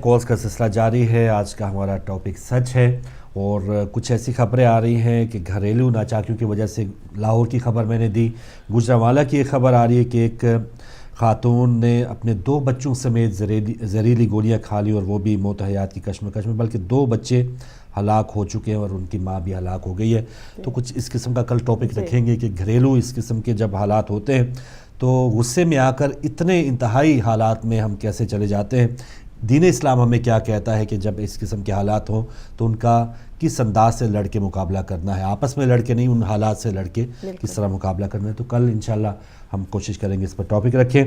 Calls کا سلسلہ جاری ہے۔ آج کا ہمارا ٹاپک سچ ہے، اور کچھ ایسی خبریں آ رہی ہیں کہ گھریلو ناچاکیوں کی وجہ سے، لاہور کی خبر میں نے دی، گوجرانوالہ کی ایک خبر آ رہی ہے کہ ایک خاتون نے اپنے 2 بچوں سمیت زہریلی گولیاں کھا لی، اور وہ بھی موت حیات کی کشمکش میں، بلکہ 2 بچے ہلاک ہو چکے ہیں اور ان کی ماں بھی ہلاک ہو گئی ہے۔ تو کچھ اس قسم کا کل ٹاپک رکھیں گے کہ گھریلو اس قسم کے جب حالات ہوتے ہیں تو غصے میں آ کر اتنے انتہائی حالات میں ہم کیسے چلے جاتے ہیں۔ دین اسلام ہمیں کیا کہتا ہے کہ جب اس قسم کے حالات ہوں تو ان کا کس انداز سے لڑ کے مقابلہ کرنا ہے، آپس میں لڑ کے نہیں، ان حالات سے لڑ کے کس طرح مقابلہ کرنا ہے۔ تو کل انشاءاللہ ہم کوشش کریں گے اس پر ٹاپک رکھیں،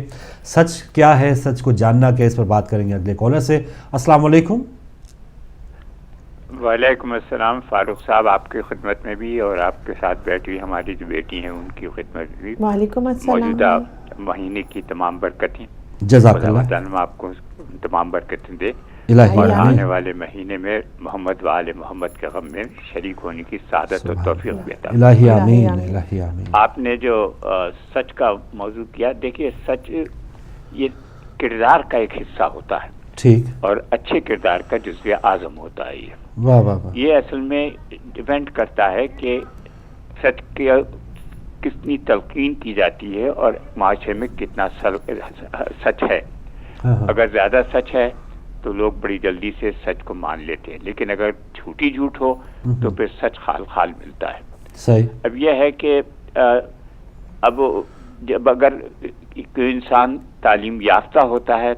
سچ کیا ہے، سچ کو جاننا کیا، اس پر بات کریں گے اگلے کالر سے۔ السلام علیکم۔ وعلیکم السلام فاروق صاحب، آپ کی خدمت میں بھی اور آپ کے ساتھ بیٹھی ہماری جو بیٹی ہیں ان کی خدمت میں بھی وعلیکم السلام۔ موجودہ مہینے کی تمام برکتیں جزاک اللہ، خدا تعالیٰ آپ کو تمام برکتیں دے، الہی اور آمین، آنے والے مہینے میں محمد و آل محمد کے غم میں شریک ہونے کی سعادت اور توفیق بھی عطا فرمائے۔ الہی آمین، الہی آمین۔ آپ نے جو سچ کا موضوع کیا، دیکھیے سچ یہ کردار کا ایک حصہ ہوتا ہے، ٹھیک، اور اچھے کردار کا جزو اعظم ہوتا ہے۔ واہ واہ واہ، یہ اصل میں ڈیپینڈ کرتا ہے کہ سچ کی کتنی تلقین کی جاتی ہے اور معاشرے میں کتنا سچ ہے۔ اگر زیادہ سچ ہے تو لوگ بڑی جلدی سے سچ کو مان لیتے ہیں، لیکن اگر جھوٹی جھوٹ ہو تو پھر سچ خال خال ملتا ہے۔ صحیح، اب یہ ہے کہ اب جب اگر کوئی انسان تعلیم یافتہ ہوتا ہے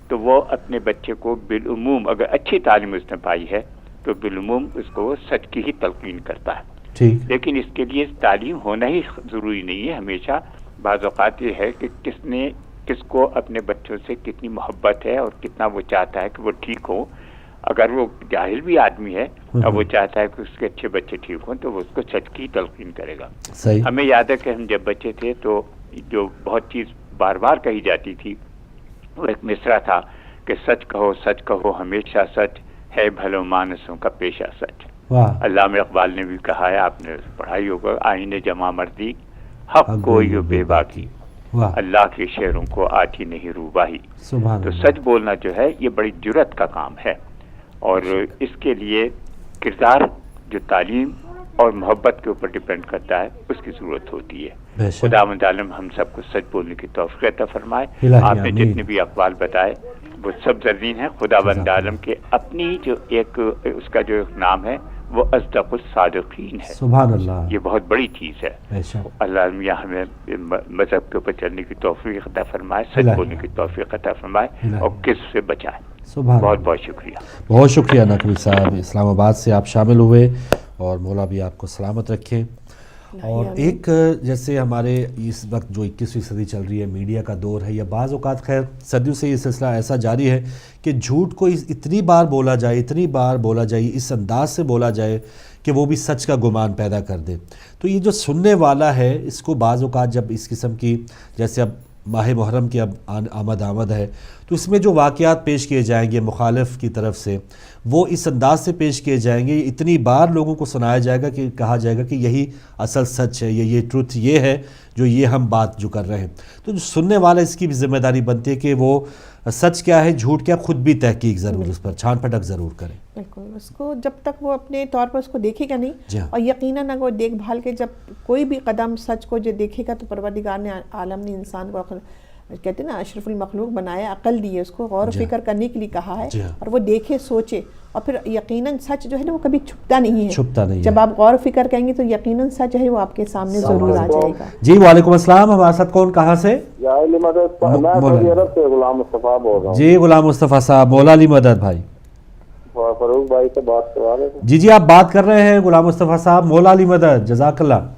تو وہ اپنے بچے کو بالعموم، اگر اچھی تعلیم اس نے پائی ہے تو بالعموم اس کو وہ سچ کی ہی تلقین کرتا ہے۔ ٹھیک، لیکن اس کے لیے تعلیم ہونا ہی ضروری نہیں ہے ہمیشہ۔ بعض اوقات یہ ہے کہ کس کو اپنے بچوں سے کتنی محبت ہے اور کتنا وہ چاہتا ہے کہ وہ ٹھیک ہو۔ اگر وہ جاہل بھی آدمی ہے اور وہ چاہتا ہے کہ اس کے اچھے بچے ٹھیک ہوں تو وہ اس کو سچ کی تلقین کرے گا۔ صحیح، ہمیں یاد ہے کہ ہم جب بچے تھے تو جو بہت چیز بار بار کہی جاتی تھی، وہ ایک مصرع تھا کہ سچ کہو ہمیشہ سچ ہے، بھلو مانسوں کا پیشہ سچ۔ واہ، علامہ اقبال نے بھی کہا ہے، آپ نے پڑھائی ہوگا، آئین جمع مردی حق کوئی و بے باکی، واہ، اللہ کے شعروں کو آتی نہیں روباہی۔ سبحان تو اللہ، سچ بولنا جو ہے یہ بڑی جرت کا کام ہے، اور اس کے لیے کردار جو تعلیم اور محبت کے اوپر ڈیپینڈ کرتا ہے اس کی ضرورت ہوتی ہے۔ بے شک، خدا مندعالم ہم سب کو سچ بولنے کی توفیق عطا فرمائے۔ الہی آپ نے آمین۔ جتنے بھی اقوال بتائے وہ سب زرین ہیں۔ خدا مندعالم کے اپنی جو ایک اس کا جو ایک نام ہے وہ اصدق الصادقین ہے۔ سبحان اللہ، یہ بہت بڑی چیز ہے۔ بے شک، اللہ میاں ہمیں مذہب کے اوپر چلنے کی توفیق عطا فرمائے، سچ الہی بولنے کی توفیق عطا فرمائے، الہی اور کس سے بچائے۔ سبحان بہت اللہ، بہت شکریہ۔ بہت شکریہ نقوی صاحب، اسلام آباد سے آپ شامل ہوئے، اور مولا بھی آپ کو سلامت رکھے۔ اور ایک جیسے ہمارے اس وقت جو 21ویں صدی چل رہی ہے، میڈیا کا دور ہے، یا بعض اوقات خیر صدیوں سے یہ سلسلہ ایسا جاری ہے کہ جھوٹ کو اتنی بار بولا جائے، اس انداز سے بولا جائے کہ وہ بھی سچ کا گمان پیدا کر دے۔ تو یہ جو سننے والا ہے اس کو بعض اوقات جب اس قسم کی، جیسے اب ماہ محرم کی اب آمد ہے، تو اس میں جو واقعات پیش کیے جائیں گے مخالف کی طرف سے، وہ اس انداز سے پیش کیے جائیں گے، اتنی بار لوگوں کو سنایا جائے گا کہ کہا جائے گا کہ یہی اصل سچ ہے، یہ ٹروتھ یہ ہے جو یہ ہم بات جو کر رہے ہیں۔ تو جو سننے والا اس کی بھی ذمہ داری بنتی ہے کہ وہ سچ کیا ہے، جھوٹ کیا، خود بھی تحقیق ضرور اس پر چھان پھٹک ضرور کرے۔ بالکل، اس کو جب تک وہ اپنے طور پر اس کو دیکھے گا نہیں، جی ہاں، اور یقیناً اگر وہ دیکھ بھال کے جب کوئی بھی قدم سچ کو جو دیکھے گا تو پروردگار نے عالم نے انسان کو کہتے ہیں نا اشرف المخلوق بنایا، عقل دی ہے، اس کو غور و فکر کرنے کے لیے کہا ہے، اور وہ دیکھے سوچے، اور پھر یقیناً سچ جو ہے نا وہ کبھی چھپتا نہیں ہے۔ جب آپ غور و فکر کریں گے تو یقیناً سچ ہے وہ آپ کے سامنے ضرور آ جائے گا۔ جی وعلیکم السلام، ہمارے ساتھ کون، کہاں سے؟ میں سعودی عرب سے غلام مصطفیٰ بول رہا ہوں۔ جی غلام مصطفیٰ صاحب، مولا علی مدد بھائی۔ فاروق بھائی سے بات کروا رہے تھے؟ جی آپ بات کر رہے ہیں غلام مصطفیٰ صاحب، مولا علی مدد، جزاک اللہ۔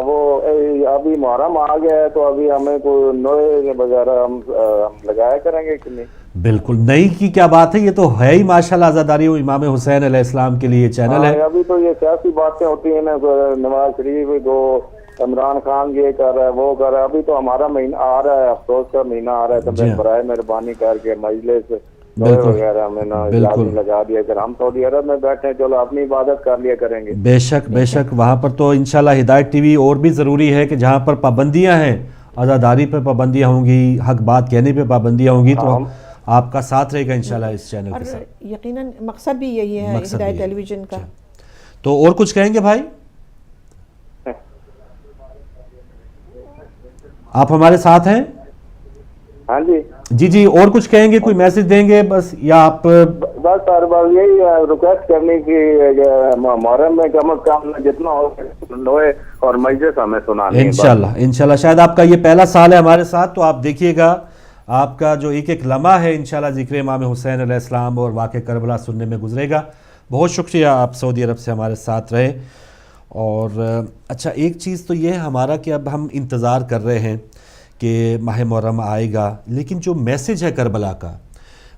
وہ ابھی محرم آ گیا ہے تو ابھی ہمیں کوئی نوے وغیرہ ہم لگایا کریں گے کہ نہیں؟ بالکل، نئی کی کیا بات ہے، یہ تو ہے ہی ماشاءاللہ عزاداری امام حسین علیہ السلام کے لیے چینل ہے۔ ابھی تو یہ سیاسی باتیں ہوتی ہیں نا، نواز شریف کو عمران خان یہ کر رہا ہے وہ کر رہا ہے، ابھی تو ہمارا مہینہ آ رہا ہے، افسوس کا مہینہ آ رہا ہے، تو برائے مہربانی کر کے مجلس وغیرہ ہمیں لازم لگا دیا کر، ہم سعودی عرب میں بیٹھے چلو اپنی عبادت کر لیا کریں گے۔ بے شک وہاں پر تو انشاءاللہ ہدایت ٹی وی اور بھی ضروری ہے کہ جہاں پر پابندیاں ہیں، عزاداری پہ پابندیاں ہوں گی، حق بات کہنے پہ پابندیاں ہوں گی، تو آپ کا ساتھ رہے گا انشاءاللہ اس چینل کے ساتھ. اور یقیناً مقصد بھی یہی ہے ہدایت ٹیلی ویژن کا. تو اور کچھ کہیں گے بھائی؟ آپ ہمارے ساتھ ہیں؟ ہاں جی جی اور کچھ کہیں گے, کوئی میسج دیں گے بس, یا آپ؟ بس سر بس یہی ریکویسٹ کرنے کی محرم میں کم از کم جتنا ہوئے اور مجلس ہمیں سنانے. انشاءاللہ شاید آپ کا یہ پہلا سال ہے ہمارے ساتھ, تو آپ دیکھیے گا آپ کا جو ایک لمحہ ہے انشاءاللہ ذکر امام حسین علیہ السلام اور واقعہ کربلا سننے میں گزرے گا. بہت شکریہ آپ سعودی عرب سے ہمارے ساتھ رہے. اور اچھا ایک چیز تو یہ ہے ہمارا کہ اب ہم انتظار کر رہے ہیں کہ ماہ محرم آئے گا, لیکن جو میسج ہے کربلا کا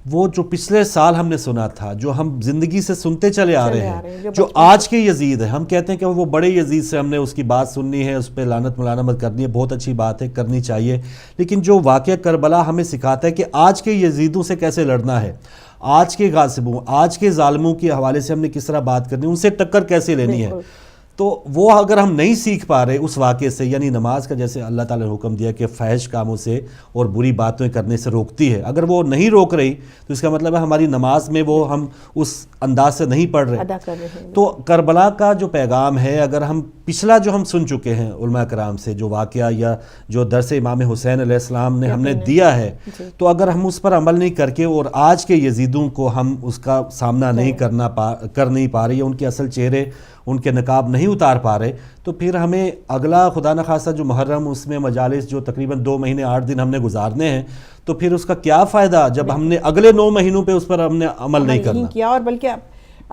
وہ جو پچھلے سال ہم نے سنا تھا, جو ہم زندگی سے سنتے چلے آ رہے ہیں, جو آج کے یزید ہے, ہم کہتے ہیں کہ وہ بڑے یزید سے ہم نے اس کی بات سننی ہے, اس پہ لعنت ملامت کرنی ہے, بہت اچھی بات ہے, کرنی چاہیے, لیکن جو واقعہ کربلا ہمیں سکھاتا ہے کہ آج کے یزیدوں سے کیسے لڑنا ہے, آج کے غاصبوں, آج کے ظالموں کے حوالے سے ہم نے کس طرح بات کرنی ہے, ان سے ٹکر کیسے لینی ہے. تو وہ اگر ہم نہیں سیکھ پا رہے اس واقعے سے, یعنی نماز کا جیسے اللہ تعالیٰ نے حکم دیا کہ فحش کاموں سے اور بری باتیں کرنے سے روکتی ہے, اگر وہ نہیں روک رہی تو اس کا مطلب ہے ہماری نماز میں وہ ہم اس انداز سے نہیں پڑھ رہے. تو کربلا کا جو پیغام ہے, اگر ہم پچھلا جو ہم سن چکے ہیں علماء کرام سے, جو واقعہ یا جو درس امام حسین علیہ السلام نے ہم نے دیا ہے, تو اگر ہم اس پر عمل نہیں کر کے اور آج کے یزیدوں کو ہم اس کا سامنا نہیں کر نہیں پا رہے, یا ان کے اصل چہرے ان کے نقاب نہیں اتار پا رہے, تو پھر ہمیں اگلا خدا نخواستہ جو محرم, اس میں مجالس جو تقریباً 2 مہینے 8 دن ہم نے گزارنے ہیں, تو پھر اس کا کیا فائدہ جب ہم نے اگلے 9 مہینوں پہ اس پر ہم نے عمل نہیں کرنا کیا, اور بلکہ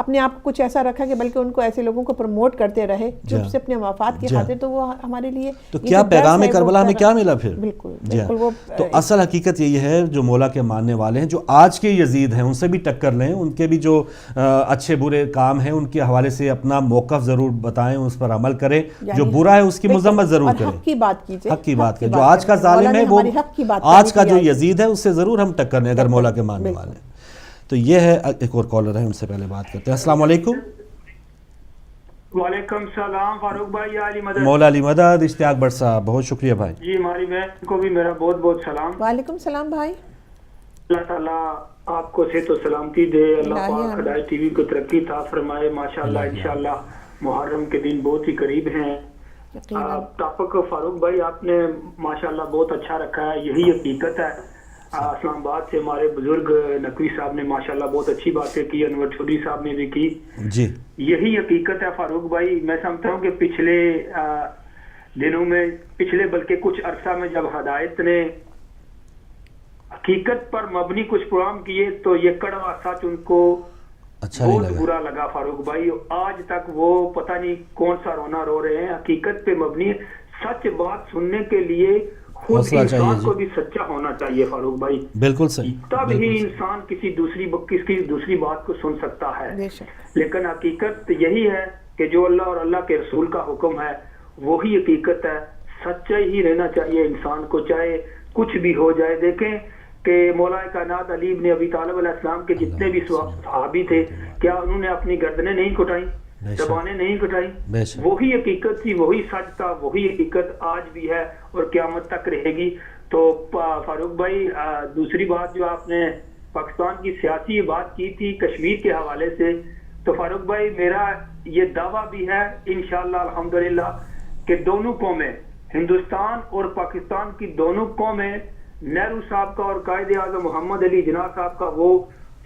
اپنے آپ کو کچھ ایسا رکھا کہ بلکہ ان کو ایسے لوگوں کو پروموٹ کرتے رہے جو سے اپنے مفاد کی خاطر, تو وہ ہمارے لیے تو کیا پیغام کربلا ہمیں کیا ملا پھر. بالکل وہ تو اصل حقیقت یہی ہے, جو مولا کے ماننے والے ہیں, جو آج کے یزید ہیں, ان سے بھی ٹکر لیں, ان کے بھی جو اچھے برے کام ہیں ان کے حوالے سے اپنا موقف ضرور بتائیں, اس پر عمل کریں, جو برا ہے اس کی مذمت ضرور کریں, حق کی بات کیجئے, حق کی بات کریں. جو آج کا ظالم ہے وہ آج کا جو یزید ہے اس سے ضرور ہم ٹکر لیں اگر مولا کے ماننے والے ہیں. تو یہ ہے. ایک اور کالر ہے, ان سے پہلے بات کرتے ہیں. السلام علیکم. وعلیکم السلام فاروق بھائی, علی مدد, مولا علی مدد, اشتیاق بٹ صاحب, بہت شکریہ بھائی. جی ہماری بہن کو بھی میرا بہت بہت سلام. وعلیکم السلام بھائی. اللہ تعالیٰ آپ کو صحت و سلامتی دے, اللہ پاک ہدایت ٹی وی کو ترقی عطا فرمائے. ماشاءاللہ انشاءاللہ محرم کے دن بہت ہی قریب ہیں. ٹاپک فاروق بھائی آپ نے ماشاءاللہ بہت اچھا رکھا ہے, یہی حقیقت ہے. اسلام آباد سے ہمارے بزرگ نقوی صاحب نے ماشاءاللہ بہت اچھی باتیں کی, انور چودھری صاحب نے بھی کی. جی یہی حقیقت ہے فاروق بھائی. میں سمجھتا ہوں کہ پچھلے دنوں میں, پچھلے بلکہ کچھ عرصہ میں جب ہدایت نے حقیقت پر مبنی کچھ پروگرام کیے تو یہ کڑوا سچ ان کو بہت برا لگا فاروق بھائی. آج تک وہ پتہ نہیں کون سا رونا رو رہے ہیں. حقیقت پہ مبنی سچ بات سننے کے لیے خود انسان کو بھی سچا ہونا چاہیے فاروق بھائی. بالکل صحیح. تب ہی انسان کسی دوسری بات کو سن سکتا ہے. لیکن حقیقت یہی ہے کہ جو اللہ اور اللہ کے رسول کا حکم ہے وہی حقیقت ہے. سچا ہی رہنا چاہیے انسان کو, چاہے کچھ بھی ہو جائے. دیکھیں کہ مولا کائنات علی بن ابی طالب علیہ السلام کے جتنے بھی صحابی تھے, کیا انہوں نے اپنی گردنیں نہیں کٹائیں, زبانیں نہیں کٹائی؟ وہی حقیقت تھی, وہی سچ تھا, وہی حقیقت آج بھی ہے اور قیامت تک رہے گی. تو فاروق بھائی دوسری بات جو آپ نے پاکستان کی سیاسی بات کی تھی کشمیر کے حوالے سے, تو فاروق بھائی میرا یہ دعویٰ بھی ہے انشاءاللہ الحمدللہ کہ دونوں قومیں, ہندوستان اور پاکستان کی دونوں قومیں, نہرو صاحب کا اور قائد اعظم محمد علی جناح صاحب کا وہ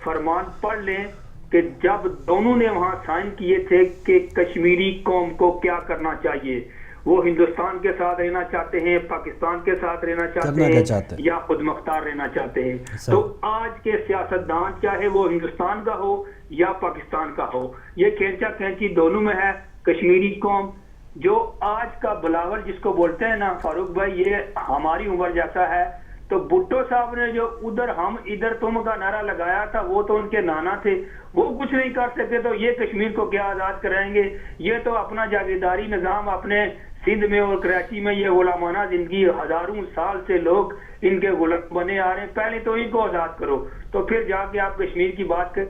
فرمان پڑھ لیں کہ جب دونوں نے وہاں سائن کیے تھے کہ کشمیری قوم کو کیا کرنا چاہیے, وہ ہندوستان کے ساتھ رہنا چاہتے ہیں, پاکستان کے ساتھ رہنا چاہتے ہیں, یا خود مختار رہنا چاہتے ہیں. تو آج کے سیاستدان چاہے وہ ہندوستان کا ہو یا پاکستان کا ہو, یہ کھینچا کھینچی دونوں میں ہے. کشمیری قوم جو آج کا بلاور جس کو بولتے ہیں نا فاروق بھائی, یہ ہماری عمر جیسا ہے. تو بھٹو صاحب نے جو ادھر ہم ادھر تم کا نعرہ لگایا تھا وہ تو ان کے نانا تھے, وہ کچھ نہیں کر سکتے, تو یہ کشمیر کو کیا آزاد کرائیں گے؟ یہ تو اپنا جاگیرداری نظام اپنے سندھ میں اور کراچی میں یہ غلامانہ زندگی ہزاروں سال سے لوگ ان کے غلام بنے آ رہے ہیں. پہلے تو ان کو آزاد کرو, تو پھر جا کے آپ کشمیر کی بات کر.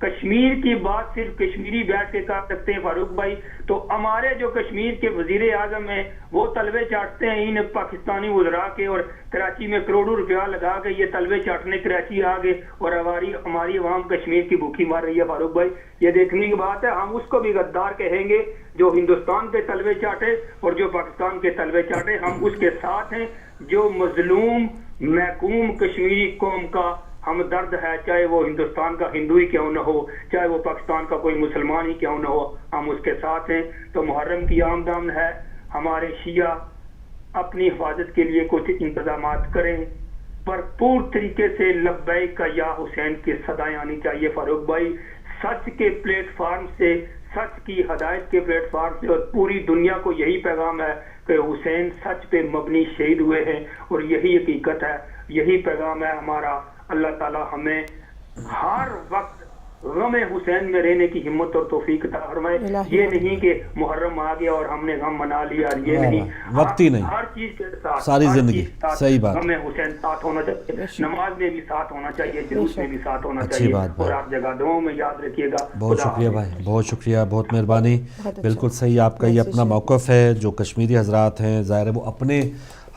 کشمیر کی بات صرف کشمیری بیٹھ کے کر سکتے ہیں فاروق بھائی. تو ہمارے جو کشمیر کے وزیر اعظم ہیں وہ تلوے چاٹتے ہیں ان پاکستانی وزراء کے, اور کراچی میں کروڑوں روپیہ لگا کے یہ تلوے چاٹنے کراچی آ گئے, اور ہماری عوام کشمیر کی بھوکی مار رہی ہے. فاروق بھائی یہ دیکھنے کی بات ہے, ہم اس کو بھی غدار کہیں گے جو ہندوستان کے تلوے چاٹے اور جو پاکستان کے تلوے چاٹے, ہم اس کے ساتھ ہیں. جو مظلوم محکوم کشمیری قوم کا ہم درد ہے, چاہے وہ ہندوستان کا ہندو ہی کیوں نہ ہو, چاہے وہ پاکستان کا کوئی مسلمان ہی کیوں نہ ہو, ہم اس کے ساتھ ہیں. تو محرم کی آمدن ہے, ہمارے شیعہ اپنی حفاظت کے لیے کچھ انتظامات کریں, بھرپور طریقے سے لبیک یا حسین کی صدائیں آنی چاہیے. فاروق بھائی سچ کے پلیٹ فارم سے, سچ کی ہدایت کے پلیٹ فارم سے, اور پوری دنیا کو یہی پیغام ہے کہ حسین سچ پہ مبنی شہید ہوئے ہیں, اور یہی حقیقت ہے, یہی پیغام ہے ہمارا. اللہ تعالی ہمیں ہر وقت غم حسین میں رہنے کی ہمت اور توفیق عطا فرمائے. یہ نہیں کہ محرم آ گیا اور ہم نے غم منا لیا, یہ نہیں, وقت ہی نہیں, ہر چیز کے ساتھ ساری زندگی. صحیح بات, غم حسین ساتھ ہونا چاہیے, نماز میں بھی ساتھ ہونا چاہیے, جلوس میں بھی ساتھ ہونا چاہیے, اور آپ جگہ دعاؤں میں یاد رکھیے گا. بہت شکریہ بھائی, بہت شکریہ, بہت مہربانی. بالکل صحیح, آپ کا یہ اپنا موقف ہے. جو کشمیری حضرات ہیں ظاہر ہے وہ اپنے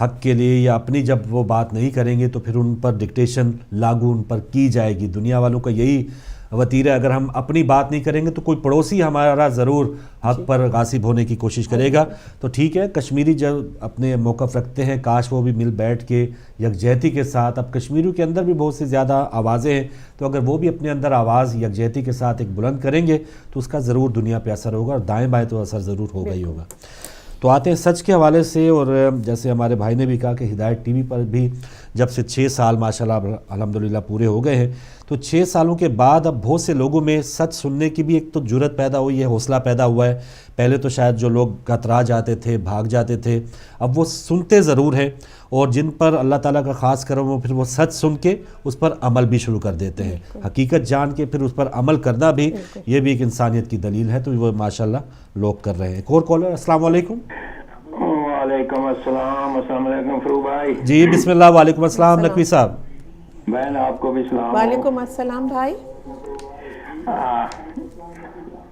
حق کے لیے یا اپنی جب وہ بات نہیں کریں گے تو پھر ان پر ڈکٹیشن لاگو ان پر کی جائے گی. دنیا والوں کا یہی وتیرہ ہے, اگر ہم اپنی بات نہیں کریں گے تو کوئی پڑوسی ہمارا ضرور حق پر غاصب ہونے کی کوشش کرے گا. تو ٹھیک ہے, کشمیری جب اپنے موقف رکھتے ہیں کاش وہ بھی مل بیٹھ کے یکجہتی کے ساتھ, اب کشمیریوں کے اندر بھی بہت سے زیادہ آوازیں ہیں, تو اگر وہ بھی اپنے اندر آواز یکجہتی کے ساتھ ایک بلند کریں گے تو اس کا ضرور دنیا پہ اثر ہوگا, اور دائیں بائیں تو اثر ضرور ہوگا ہی ہوگا. تو آتے ہیں سچ کے حوالے سے, اور جیسے ہمارے بھائی نے بھی کہا کہ ہدایت ٹی وی پر بھی جب سے 6 سال ماشاءاللہ الحمدللہ پورے ہو گئے ہیں, تو 6 سالوں کے بعد اب بہت سے لوگوں میں سچ سننے کی بھی ایک تو جرت پیدا ہوئی ہے, حوصلہ پیدا ہوا ہے. پہلے تو شاید جو لوگ کترا جاتے تھے, بھاگ جاتے تھے, اب وہ سنتے ضرور ہیں, اور جن پر اللہ تعالیٰ کا خاص کرم ہو پھر وہ سچ سن کے اس پر عمل بھی شروع کر دیتے ہیں. حقیقت جان کے پھر اس پر عمل کرنا بھی یہ بھی ایک انسانیت کی دلیل ہے, تو وہ ماشاءاللہ لوگ کر رہے ہیں. ایک اور کالر, السلام علیکم. وعلیکم السلام. السلام علیکم فروغ بھائی. جی بسم اللہ. وعلیکم السلام نقوی صاحب. بہن آپ کو بھی سلام. وعلیکم السلام بھائی.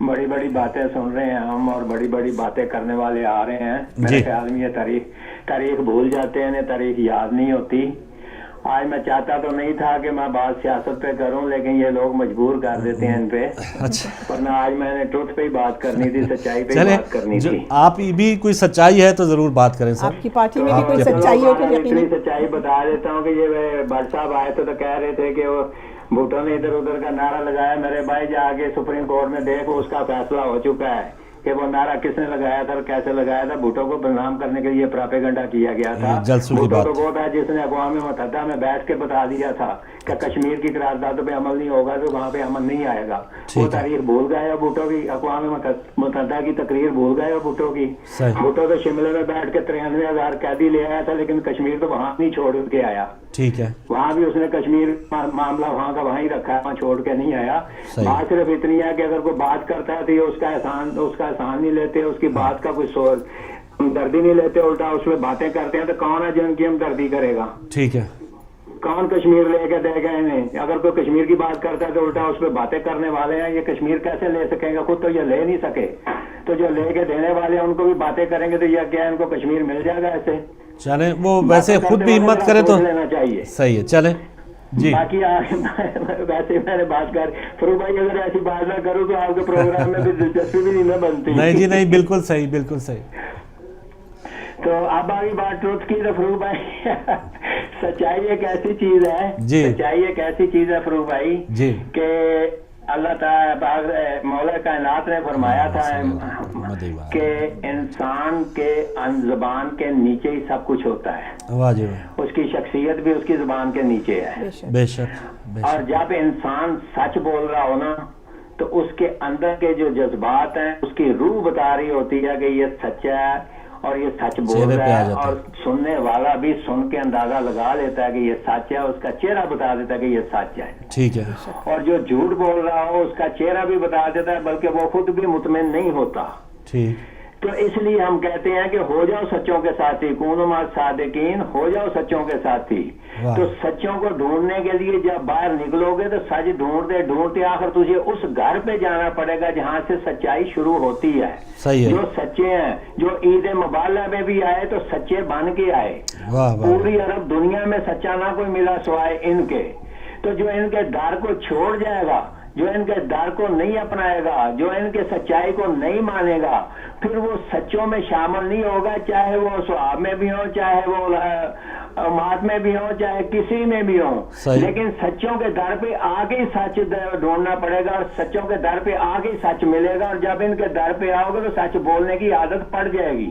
بڑی بڑی باتیں سن رہے ہیں ہم, اور بڑی بڑی باتیں کرنے والے آ رہے ہیں. میرے خیال میں یہ تاریخ بھول جاتے ہیں, تاریخ یاد نہیں ہوتی. آج میں چاہتا تو نہیں تھا کہ میں بات سیاست پہ کروں, لیکن یہ لوگ مجبور کر دیتے ہیں ان پہ, ورنہ آج میں نے ٹروتھ پہ ہی بات کرنی تھی, سچائی پہ ہی بات کرنی تھی. آپ بھی کوئی سچائی ہے تو ضرور بات کریں سر. آپ کی پارٹی میں بھی کوئی سچائی ہو تو اتنی سچائی بتا دیتا ہوں کہ یہ بٹ صاحب آئے تو کہہ رہے تھے کہ وہ بھٹو نے ادھر ادھر کا نعرہ لگایا. میرے بھائی جا کے سپریم کورٹ میں دیکھو, اس کا فیصلہ ہو چکا ہے کہ وہ نعرہ کس نے لگایا تھا اور کیسے لگایا تھا. بھٹو کو بدنام کرنے کے لیے پراپیگنڈا کیا گیا تھا. بھٹو تو وہ تھا جس نے اقوام متحدہ میں بیٹھ کے بتا دیا تھا کہ کشمیر کی قراردادوں پہ عمل نہیں ہوگا تو وہاں پہ عمل نہیں آئے گا. وہ تاریخ بھول گئے بھٹو کی, اقوام متحدہ کی تقریر بھول گئے بھٹو کی. بھٹو تو شملے میں بیٹھ کے 93,000 قیدی لے آیا تھا, لیکن کشمیر تو وہاں نہیں چھوڑ کے آیا. ٹھیک ہے, وہاں بھی اس نے کشمیر معاملہ وہاں کا وہیں رکھا ہے, وہاں چھوڑ کے نہیں آیا. بات صرف اتنی ہے کہ اگر کوئی بات کرتا ہے تو یہ اس کا احسان نہیں لیتے, اس کی بات کا کوئی ہمدردی نہیں لیتے, الٹا اس میں باتیں کرتے ہیں. تو کون ہے جو ان کی ہمدردی کرے گا؟ ٹھیک ہے, کون کشمیر لے کے دے گئے انہیں؟ اگر کوئی کشمیر کی بات کرتا ہے تو الٹا اس پہ باتیں کرنے والے ہیں. یہ کشمیر کیسے لے سکیں گے؟ خود تو یہ لے نہیں سکے, تو جو لے کے دینے والے ہیں ان کو بھی باتیں کریں گے تو یہ کیا ان کو کشمیر مل جائے گا ایسے؟ چلیں وہ ویسے خود بھی ہمت کرے تو لینا چاہیے. صحیح ہے, چلیں جی. باقی ویسے میں نے بات کر فروغ بھائی, اگر ایسی بات نہ کروں تو آپ کے پروگرام میں بھی دلچسپی بھی نہیں بنتی. نہیں جی نہیں, بالکل صحیح, بالکل صحیح. تو اب آگے بات ٹروتھ کی تو فروغ بھائی سچائی ایک ایسی چیز ہے, سچائی ایک ایسی چیز ہے فروغ بھائی جی کہ اللہ تعالیٰ مولا کائنات نے فرمایا تھا کہ انسان کے زبان کے نیچے ہی سب کچھ ہوتا ہے. اس کی شخصیت بھی اس کی زبان کے نیچے ہے. بے شک. اور جب انسان سچ بول رہا ہو نا تو اس کے اندر کے جو جذبات ہیں اس کی روح بتا رہی ہوتی ہے کہ یہ سچا ہے اور یہ سچ بول رہا ہے, اور سننے والا بھی سن کے اندازہ لگا لیتا ہے کہ یہ سچ ہے, اس کا چہرہ بتا دیتا ہے کہ یہ سچ ہے. ٹھیک ہے. اور جو جھوٹ بول رہا ہو اس کا چہرہ بھی بتا دیتا ہے, بلکہ وہ خود بھی مطمئن نہیں ہوتا. ٹھیک. تو اس لیے ہم کہتے ہیں کہ ہو جاؤ سچوں کے ساتھی، کونوا مع الصادقین، ہو جاؤ سچوں کے ساتھی۔ تو سچوں کو ڈھونڈنے کے لیے جب باہر نکلو گے تو سچ ڈھونڈتے ڈھونڈتے آخر تجھے اس گھر پہ جانا پڑے گا جہاں سے سچائی شروع ہوتی ہے۔ جو سچے ہیں، جو عید مبالغہ میں بھی آئے تو سچے بن کے آئے، پوری عرب دنیا میں سچا نہ کوئی ملا سوائے ان کے۔ تو جو ان کے ڈر کو چھوڑ جائے گا، جو ان کے ڈر کو نہیں اپنائے گا، جو ان کے سچائی کو نہیں مانے گا، پھر وہ سچوں میں شامل نہیں ہوگا، چاہے وہ صحاب میں بھی ہوں، چاہے وہ مات میں بھی ہوں، چاہے کسی میں بھی ہوں۔ لیکن سچوں کے در پہ آگے ہی سچ ڈھونڈنا پڑے گا، اور سچوں کے در پہ آگے ہی سچ ملے گا۔ اور جب ان کے در پہ آؤ گے تو سچ بولنے کی عادت پڑ جائے گی،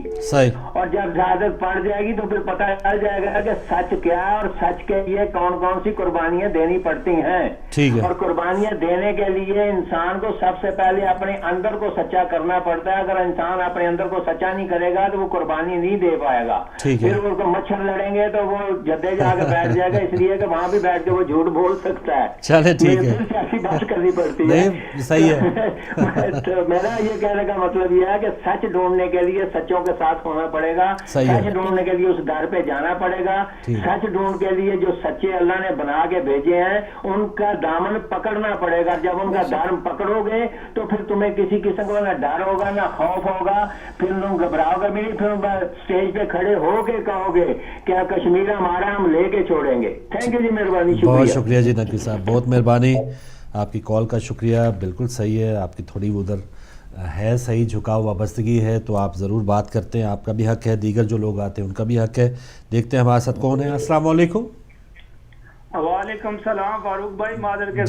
اور جب عادت پڑ جائے گی تو پھر پتہ چل جائے گا کہ سچ کیا ہے، اور سچ کے لیے کون کون سی قربانیاں دینی پڑتی ہیں۔ اور قربانیاں دینے کے لیے انسان کو سب سے پہلے اپنے اندر کو سچا کرنا پڑتا ہے۔ اگر انسان اپنے اندر کو سچا نہیں کرے گا تو وہ قربانی نہیں دے پائے گا۔ پھر ان کو مچھر لڑیں گے تو وہ جدے جا کے بیٹھ جائے گا، اس لیے کہ وہاں بھی بیٹھ کے وہ جھوٹ بول سکتا ہے۔ چلے ٹھیک ہے، ایسی بات کرنی پڑتی ہے۔ صحیح ہے۔ تو میرا یہ کہنے کا مطلب یہ ہے کہ سچ ڈھونڈنے کے لیے سچوں کے ساتھ ہونا پڑے گا، سچ ڈھونڈنے کے لیے اس گھر پہ جانا پڑے گا، سچ ڈھونڈ کے لیے جو سچے اللہ نے بنا کے بھیجے ہیں ان کا دامن پکڑنا پڑے گا۔ جب ان کا دامن پکڑو گے تو پھر تمہیں کسی قسم کا نہ ڈر ہوگا نہ خوف ہوگا، پھر تم گھبراؤ گے بھی نہیں، پھر اسٹیج پہ کھڑے ہو کے کہو گے کیا کشمیر ہمارا، ہم لے کے چھوڑیں گے۔ تھینک یو جی، مہربانی، بہت شکریہ جی نقوی صاحب، بہت مہربانی، آپ کی کال کا شکریہ۔ بالکل صحیح ہے، آپ کی تھوڑی ادھر ہے صحیح جھکاؤ وابستگی ہے، تو آپ ضرور بات کرتے ہیں، آپ کا بھی حق ہے، دیگر جو لوگ آتے ہیں ان کا بھی حق ہے۔ دیکھتے ہیں ہمارے ساتھ کون ہے۔ السلام علیکم۔ وعلیکم السلام فاروق بھائی، معذر کے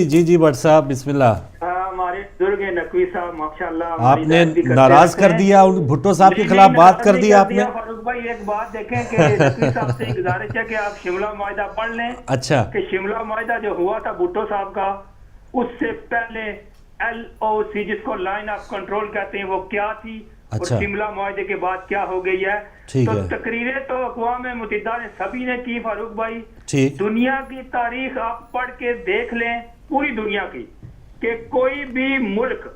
جی بٹ صاحب بسم اللہ۔ ہمارے بزرگ نقوی صاحب ماشاءاللہ آپ نے ناراض کر دیا، بھٹو صاحب کے خلاف بات کر دی آپ نے۔ فاروق بھائی ایک بات دیکھیں کہ نقوی صاحب سے گزارش ہے کہ آپ شملہ معاہدہ پڑھ لیں۔ اچھا، کہ شملہ معاہدہ جو ہوا تھا بھٹو صاحب کا، اس سے پہلے LOC جس کو لائن آف کنٹرول کہتے ہیں وہ کیا تھی، اور شملہ معاہدے کے بعد کیا ہو گئی ہے۔ تو تقریریں تو اقوام متحدہ نے سبھی نے کی فاروق بھائی، دنیا کی تاریخ آپ پڑھ کے دیکھ لیں، پوری دنیا کی، کہ کوئی بھی ملک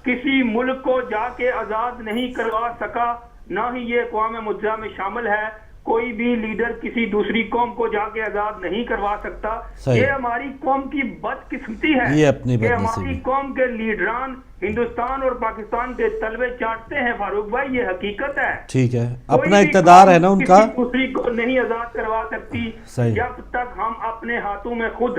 کسی ملک کو جا کے آزاد نہیں کروا سکا، نہ ہی یہ اقوام متحدہ میں شامل ہے۔ کوئی بھی لیڈر کسی دوسری قوم کو جا کے آزاد نہیں کروا سکتا۔ یہ ہماری قوم کی بدقسمتی ہے کہ ہماری قوم کے لیڈران ہندوستان اور پاکستان کے تلوے چاٹتے ہیں فاروق بھائی، یہ حقیقت ہے۔ ٹھیک ہے، اپنا اقتدار ہے نا ان کا، دوسری کو نہیں آزاد کروا سکتی۔ جب تک ہم اپنے ہاتھوں میں خود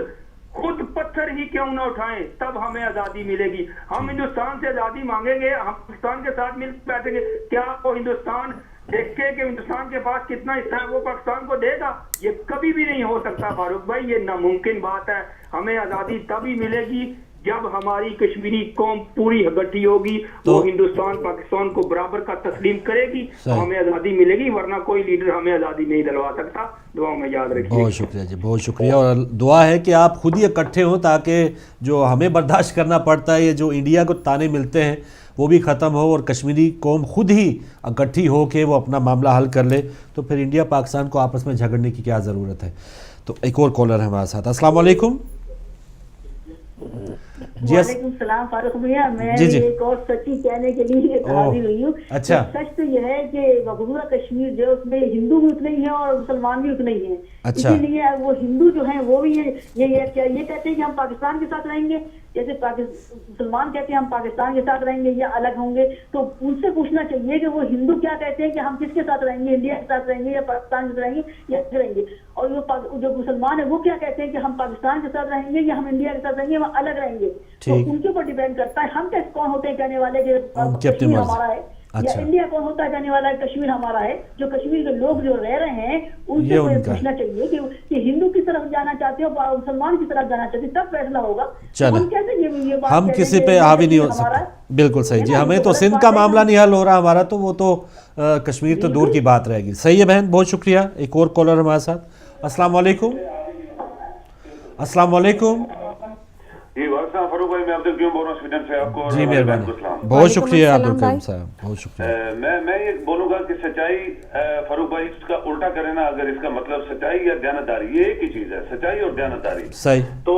پتھر ہی کیوں نہ اٹھائیں تب ہمیں آزادی ملے گی۔ ہم ہندوستان سے آزادی مانگیں گے، ہم پاکستان کے ساتھ مل بیٹھیں گے، کیا وہ ہندوستان دیکھے کہ ہندوستان کے پاس کتنا حصہ ہے وہ پاکستان کو دے گا؟ یہ کبھی بھی نہیں ہو سکتا فاروق بھائی، یہ ناممکن بات ہے۔ ہمیں آزادی تبھی ملے گی جب ہماری کشمیری قوم پوری اکٹھی ہوگی، وہ ہندوستان پاکستان کو برابر کا تسلیم کرے گی تو ہمیں آزادی ملے گی، ورنہ کوئی لیڈر ہمیں آزادی نہیں دلوا سکتا۔ دعا میں یاد رکھیے۔ بہت شکریہ جی، بہت شکریہ، اور دعا ہے کہ آپ خود ہی اکٹھے ہوں تاکہ جو ہمیں برداشت کرنا پڑتا ہے، یہ جو انڈیا کو تانے ملتے ہیں وہ بھی ختم ہو، اور کشمیری قوم خود ہی اکٹھی ہو کے وہ اپنا معاملہ حل کر لے، تو پھر انڈیا پاکستان کو آپس میں جھگڑنے کی کیا ضرورت ہے۔ تو ایک اور کالر ہے ہمارے ساتھ۔ السلام علیکم۔ وعلیکم السلام فاروق بھیا، میں ایک اور سچی کہنے کے لیے حاضر ہوئی ہوں۔ اچھا، سچ تو یہ ہے کہ مقبوضہ کشمیر جو اس میں ہندو بھی اتنے ہی ہیں اور مسلمان بھی اتنے ہی ہیں۔ اسی لیے وہ ہندو جو ہیں وہ بھی یہ کہتے ہیں کہ ہم پاکستان کے ساتھ رہیں گے، جیسے مسلمان کہتے ہیں ہم پاکستان کے ساتھ رہیں گے یا الگ ہوں گے۔ تو ان سے پوچھنا چاہیے کہ وہ ہندو کیا کہتے ہیں کہ ہم کس کے ساتھ رہیں گے، انڈیا کے ساتھ رہیں گے یا پاکستان کے ساتھ رہیں گے یا رہیں گے، اور جو مسلمان ہیں وہ کیا کہتے ہیں کہ ہم پاکستان کے ساتھ رہیں گے یا ہم انڈیا کے ساتھ رہیں گے، ہم الگ رہیں گے۔ تو ان کے اوپر ڈیپینڈ کرتا ہے ہم کون ہوتے ہیں کہنے والے کہ کشمیر ہمارا ہے، یا انڈیا کون ہوتا ہے کہنے والا ہے کشمیر ہمارا ہے۔ جو کشمیر کے لوگ جو رہ رہے ہیں ان سے پوچھنا چاہیے کہ ہندو کی طرف جانا چاہتے ہو اور مسلمان کی طرف جانا چاہتے، تب فیصلہ ہوگا۔ ہم کسی پہ حاوی نہیں ہو سکتے۔ بالکل صحیح جی، ہمیں تو سندھ کا معاملہ نہیں حل ہو رہا ہمارا، تو وہ تو کشمیر تو دور کی بات رہے گی۔ صحیح ہے بہن، بہت شکریہ۔ ایک اور کالر ہمارے ساتھ۔ السلام علیکم۔ السلام علیکم جی، وعلیکم فاروق بھائی، میں عبد القیوم بول رہا ہوں سویڈن سے۔ آپ کو جی مہربانی، بہت شکریہ عبد القیوم صاحب، بہت شکریہ۔ میں یہ بولوں گا کہ سچائی فاروق بھائی اس کا الٹا کرے نا، اگر اس کا مطلب سچائی یا دیانتداری، یہ ایک ہی چیز ہے، سچائی اور دیانتداری۔ صحیح۔ تو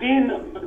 3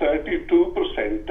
32%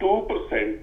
2%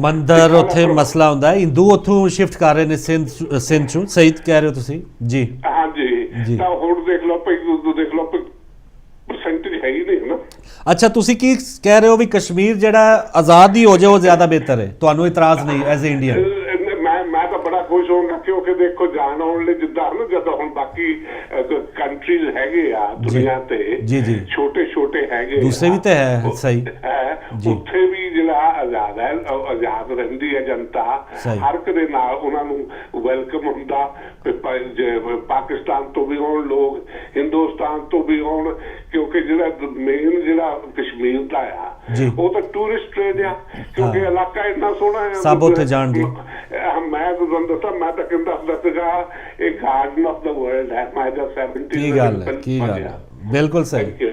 ਮੰਦਰ ਉੱਥੇ ਮਸਲਾ ਹੁੰਦਾ ਹੈ, ਹਿੰਦੂ ਉੱਥੋਂ ਸ਼ਿਫਟ ਕਰ ਰਹੇ ਨੇ ਸਿੰਧ ਚੋਂ। ਸਹੀ ਕਹਿ ਰਹੇ ਹੋ ਤੁਸੀਂ ਜੀ। ਹਾਂਜੀ, ਤਾਂ ਹੁਣ ਦੇਖ ਲਓ ਪਰਸੈਂਟੇਜ ਹੈ ਹੀ ਨਹੀਂ ਨਾ। ਅੱਛਾ, ਤੁਸੀਂ ਕੀ ਕਹਿ ਰਹੇ ਹੋ ਵੀ ਕਸ਼ਮੀਰ ਜਿਹੜਾ ਆਜ਼ਾਦ ਹੀ ਹੋ ਜਾਏ ਉਹ ਜ਼ਿਆਦਾ ਬਿਹਤਰ ਹੈ, ਤੁਹਾਨੂੰ ਇਤਰਾਜ਼ ਨਹੀਂ ਐਜ਼ ਏ ਇੰਡੀਅਨ? ਮੈਂ ਤਾਂ ਬੜਾ ਖੁਸ਼ ਹੋਊਂਗਾ ਕਿਉਂਕਿ ਦੇਖੋ ਜਾਣ ਆਉਣ ਲਈ ਜਿੱਦਾਂ ਨਾ, ਜਦੋਂ ਹੁਣ ਬਾਕੀ ਕੰਟਰੀਜ਼ ਹੈਗੇ ਆ ਦੁਨੀਆ ਤੇ, ਛੋਟੇ ਹੈਗੇ, ਦੂਸਰੇ ਵੀ ਤੇ ਹੈ, ਸਹੀ ਹੈ, ਉੱਥੇ ਵੀ ਜਿਹੜਾ ਆਜ਼ਾਦ ਹੈ, ਆਜ਼ਾਦ ਰਹਿੰਦੀ ਹੈ ਜਨਤਾ, ਹਰ ਇੱਕ ਦੇ ਨਾਲ ਉਹਨਾਂ ਨੂੰ ਵੈਲਕਮ ਹੁੰਦਾ। ਪਾਕਿਸਤਾਨ ਤੋਂ ਵੀ ਆਉਣ ਲੋਕ, ਹਿੰਦੁਸਤਾਨ ਤੋਂ ਵੀ ਆਉਣ, ਕਿਉਂਕਿ ਜਿਹੜਾ ਮੇਨ ਜਿਹੜਾ ਕਸ਼ਮੀਰ ਦਾ ਆ ਉਹ ਤਾਂ ਟੂਰਿਸਟ ਟ੍ਰੇਨ ਆ, ਕਿਉਂਕਿ ਇਲਾਕਾ ਇੰਨਾ ਸੋਹਣਾ ਹੈ, ਸਭ ਉੱਥੇ ਜਾਣਗੇ। ਮੈਂ ਤੁਹਾਨੂੰ ਦੱਸਾਂ, ਮੈਂ ਤਾਂ ਕਹਿੰਦਾ ਸੀਗਾ ਇਹ ਗਾਰਡਨ ਆਫ ਦ ਵਰਲਡ ਹੈ। ਮੈਂ ਤਾਂ 70 ਕੀ ਗੱਲ ਹੈ, ਬਿਲਕੁਲ ਸਹੀ।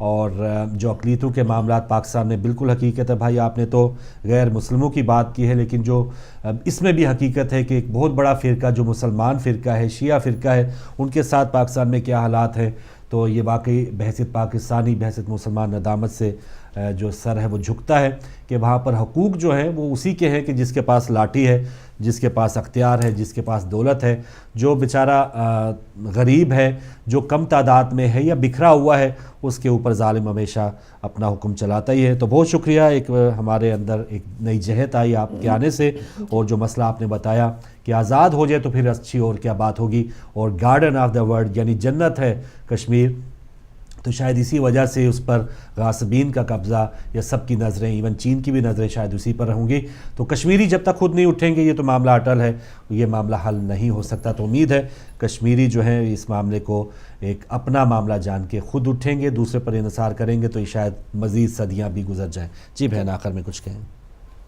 اور جو اقلیتوں کے معاملات پاکستان میں بالکل حقیقت ہے بھائی، آپ نے تو غیر مسلموں کی بات کی ہے، لیکن جو اس میں بھی حقیقت ہے کہ ایک بہت بڑا فرقہ جو مسلمان فرقہ ہے، شیعہ فرقہ ہے، ان کے ساتھ پاکستان میں کیا حالات ہیں، تو یہ واقعی بحیثیت پاکستانی، بحیثیت مسلمان ندامت سے جو سر ہے وہ جھکتا ہے کہ وہاں پر حقوق جو ہیں وہ اسی کے ہیں کہ جس کے پاس لاٹھی ہے، جس کے پاس اختیار ہے، جس کے پاس دولت ہے. جو بیچارہ غریب ہے، جو کم تعداد میں ہے یا بکھرا ہوا ہے، اس کے اوپر ظالم ہمیشہ اپنا حکم چلاتا ہی ہے. تو بہت شکریہ، ایک ہمارے اندر ایک نئی جہت آئی آپ کے آنے سے، اور جو مسئلہ آپ نے بتایا کہ آزاد ہو جائے تو پھر اچھی اور کیا بات ہوگی، اور گارڈن آف دا ورلڈ یعنی جنت ہے کشمیر، تو شاید اسی وجہ سے اس پر غاصبین کا قبضہ یا سب کی نظریں، ایون چین کی بھی نظریں شاید اسی پر ہوں گی. تو کشمیری جب تک خود نہیں اٹھیں گے یہ تو معاملہ اٹل ہے، یہ معاملہ حل نہیں ہو سکتا. تو امید ہے کشمیری جو ہیں اس معاملے کو ایک اپنا معاملہ جان کے خود اٹھیں گے، دوسرے پر انحصار کریں گے تو یہ شاید مزید صدیاں بھی گزر جائیں. جی بہن آخر میں کچھ کہیں.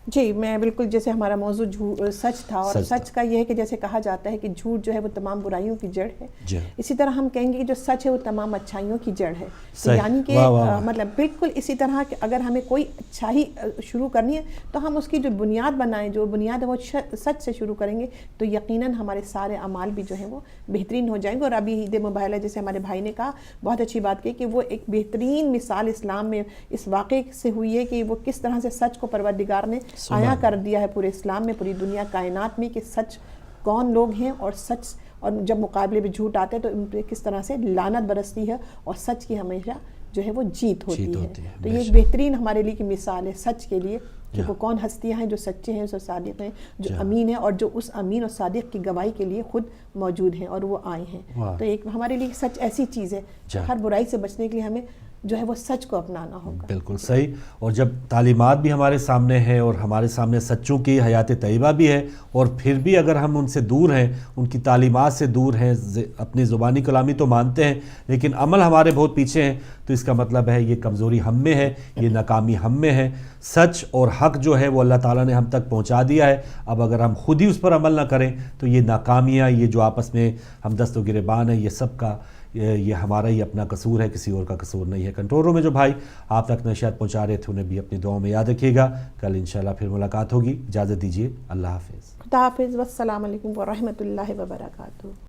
جی میں بالکل، جیسے ہمارا موضوع سچ تھا، اور سچ کا یہ ہے کہ جیسے کہا جاتا ہے کہ جھوٹ جو ہے وہ تمام برائیوں کی جڑ ہے، اسی طرح ہم کہیں گے کہ جو سچ ہے وہ تمام اچھائیوں کی جڑ ہے. یعنی کہ مطلب بالکل اسی طرح کہ اگر ہمیں کوئی اچھائی شروع کرنی ہے تو ہم اس کی جو بنیاد بنائیں، جو بنیاد ہے وہ سچ سے شروع کریں گے تو یقیناً ہمارے سارے اعمال بھی جو ہیں وہ بہترین ہو جائیں گے. اور ابھی عید مبارکہ جیسے ہمارے بھائی نے کہا، بہت اچھی بات کی کہ وہ ایک بہترین مثال اسلام میں اس واقعے سے ہوئی ہے کہ وہ کس طرح سے سچ کو پروردگار نے عیاں کر دیا ہے پورے اسلام میں، پوری دنیا کائنات میں، کہ سچ کون لوگ ہیں اور سچ، اور جب مقابلے میں جھوٹ آتے ہیں تو ان پہ کس طرح سے لعنت برستی ہے اور سچ کی ہمیشہ جو ہے وہ جیت ہوتی ہے. تو یہ ایک بہترین ہمارے لیے کی مثال ہے سچ کے لیے کہ وہ کون ہستیاں ہیں جو سچے ہیں، جو صادق ہیں، جو امین ہیں، اور جو اس امین اور صادق کی گواہی کے لیے خود موجود ہیں اور وہ آئے ہیں. تو ایک ہمارے لیے سچ ایسی چیز ہے، ہر برائی سے بچنے کے لیے ہمیں جو ہے وہ سچ کو اپنانا ہوگا. بالکل صحیح. اور جب تعلیمات بھی ہمارے سامنے ہیں اور ہمارے سامنے سچوں کی حیات طیبہ بھی ہے، اور پھر بھی اگر ہم ان سے دور ہیں، ان کی تعلیمات سے دور ہیں، اپنی زبانی کلامی تو مانتے ہیں لیکن عمل ہمارے بہت پیچھے ہیں، تو اس کا مطلب ہے یہ کمزوری ہم میں ہے، یہ ناکامی ہم میں ہے. سچ اور حق جو ہے وہ اللہ تعالیٰ نے ہم تک پہنچا دیا ہے، اب اگر ہم خود ہی اس پر عمل نہ کریں تو یہ ناکامیاں، یہ جو آپس میں ہم دست و گریبان ہیں، یہ سب کا یہ ہمارا ہی اپنا قصور ہے، کسی اور کا قصور نہیں ہے. کنٹرول روم میں جو بھائی آپ تک نشریات پہنچا رہے تھے انہیں بھی اپنی دعاؤں میں یاد رکھیے گا. کل انشاءاللہ پھر ملاقات ہوگی. اجازت دیجیے. اللہ حافظ. خدا حافظ. والسلام علیکم ورحمۃ اللہ وبرکاتہ.